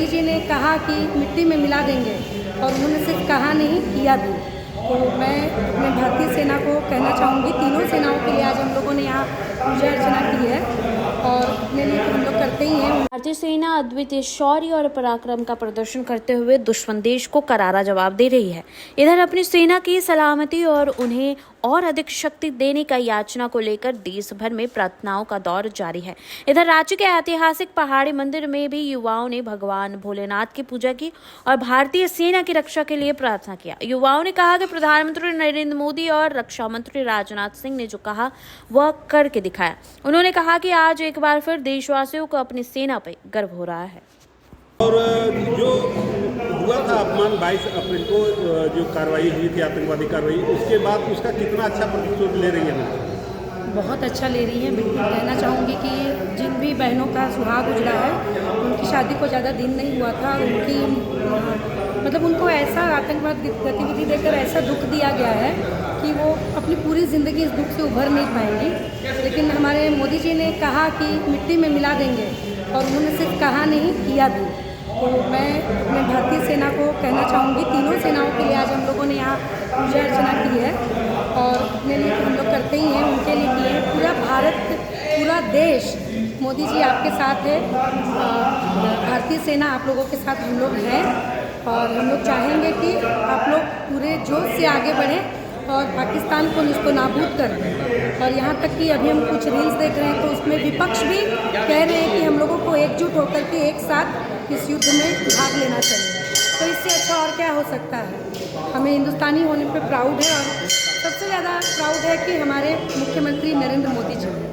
जी ने कहा कि मिट्टी में मिला देंगे, और उन्होंने सिर्फ कहा नहीं, किया भी। तो मैं भारतीय सेना को कहना चाहूँगी, तीनों सेनाओं के लिए आज हम लोगों ने यहाँ पूजा अर्चना की है, और अपने लिए तो हम लोग करते ही हैं। भारतीय सेना अद्वितीय शौर्य और पराक्रम का प्रदर्शन करते हुए दुश्मन देश को करारा जवाब दे रही है। इधर अपनी सेना की सलामती और उन्हें और अधिक शक्ति देने का याचना को लेकर देश भर में प्रार्थनाओं का दौर जारी है। इधर रांची के ऐतिहासिक पहाड़ी मंदिर में भी युवाओं ने भगवान भोलेनाथ की पूजा की और भारतीय सेना की रक्षा के लिए प्रार्थना किया। युवाओं ने कहा कि प्रधानमंत्री नरेंद्र मोदी और रक्षा मंत्री राजनाथ सिंह ने जो कहा वह करके दिखाया। उन्होंने कहा कि आज एक बार फिर देशवासियों को अपनी सेना पर गर्व हो रहा है। और जो हुआ था अपमान 22 अप्रैल को जो कार्रवाई हुई थी, आतंकवादी कार्रवाई, उसके बाद उसका कितना अच्छा प्रतिशोध ले रही है? बहुत अच्छा ले रही हैं। बिल्कुल कहना चाहूँगी कि जिन भी बहनों का सुहाग उजड़ा है, उनकी शादी को ज़्यादा दिन नहीं हुआ था, उनकी मतलब उनको ऐसा आतंकवाद गतिविधि देकर ऐसा दुख दिया गया है कि वो अपनी पूरी ज़िंदगी इस दुख से उभर नहीं पाएंगी। लेकिन हमारे मोदी जी ने कहा कि मिट्टी में मिला देंगे, और उन्होंने सिर्फ कहा नहीं, किया भी। तो मैं भारतीय सेना को कहना चाहूँगी, तीनों सेनाओं के लिए आज हम लोगों ने यहाँ पूजा अर्चना की है, और अपने लिए तो हम लोग करते ही हैं, उनके लिए किए हैं। पूरा भारत, पूरा देश, मोदी जी आपके साथ है, भारतीय सेना आप लोगों के साथ हम लोग हैं, और हम लोग चाहेंगे कि आप लोग पूरे जोश से आगे बढ़ें और पाकिस्तान को निस्तो नाबूद कर दें। और यहाँ तक कि अभी हम कुछ रील्स देख रहे हैं तो उसमें विपक्ष भी कह रहे हैं कि हम लोगों को एकजुट होकर के एक साथ इस युद्ध में भाग लेना चाहिए। तो इससे अच्छा और क्या हो सकता है? हमें हिंदुस्तानी होने पे प्राउड है, और सबसे ज़्यादा प्राउड है कि हमारे मुख्यमंत्री नरेंद्र मोदी जी हैं।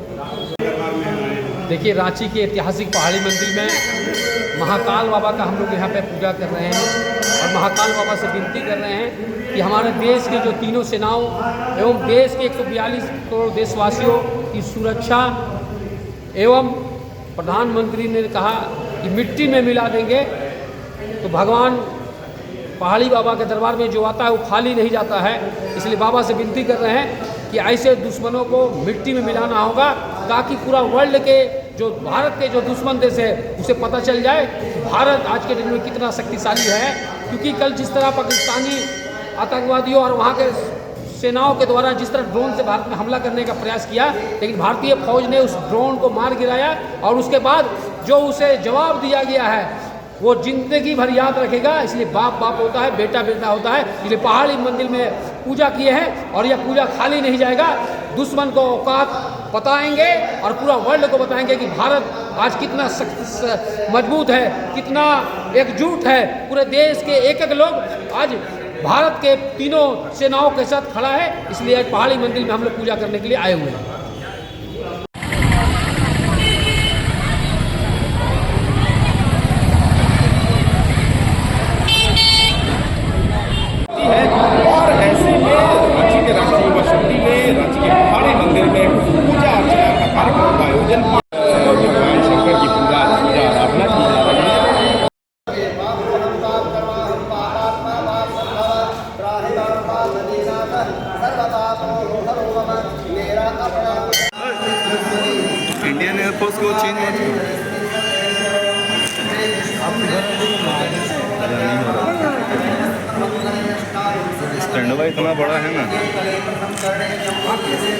देखिए, रांची के ऐतिहासिक पहाड़ी मंदिर में महाकाल बाबा का हम लोग यहाँ पे पूजा कर रहे हैं, और महाकाल बाबा से विनती कर रहे हैं कि हमारे देश की जो तीनों सेनाओं एवं देश के 142 करोड़ देशवासियों की सुरक्षा, एवं प्रधानमंत्री ने कहा कि मिट्टी में मिला देंगे, तो भगवान पहाड़ी बाबा के दरबार में जो आता है वो खाली नहीं जाता है। इसलिए बाबा से विनती कर रहे हैं कि ऐसे दुश्मनों को मिट्टी में मिलाना होगा, ताकि पूरा वर्ल्ड के जो भारत के जो दुश्मन देश है उसे पता चल जाए कि भारत आज के दिन में कितना शक्तिशाली है। क्योंकि कल जिस तरह पाकिस्तानी आतंकवादियों और वहाँ के सेनाओं के द्वारा जिस तरह ड्रोन से भारत में हमला करने का प्रयास किया, लेकिन भारतीय फौज ने उस ड्रोन को मार गिराया, और उसके बाद जो उसे जवाब दिया गया है वो जिंदगी भर याद रखेगा। इसलिए बाप बाप होता है, बेटा बेटा होता है। इसलिए पहाड़ी मंदिर में पूजा किए हैं, और यह पूजा खाली नहीं जाएगा। दुश्मन को औकात बताएंगे और पूरा वर्ल्ड को बताएंगे कि भारत आज कितना मजबूत है, कितना एकजुट है। पूरे देश के एक एक लोग आज भारत के तीनों सेनाओं के साथ खड़ा है। इसलिए आज पहाड़ी मंदिर में हम लोग पूजा करने के लिए आए हुए हैं। और ऐसे में रांची के राष्ट्रीय युवा शक्ति में रांची के पहाड़ी मंदिर में पूजा अर्चना का कार्यक्रम का आयोजन भगवान शंकर की पूजा आराधना की जा रही है। इंडियन एयरफोर्स को चेंज स्टैंडवा इतना बड़ा है ना। ऑपरेशन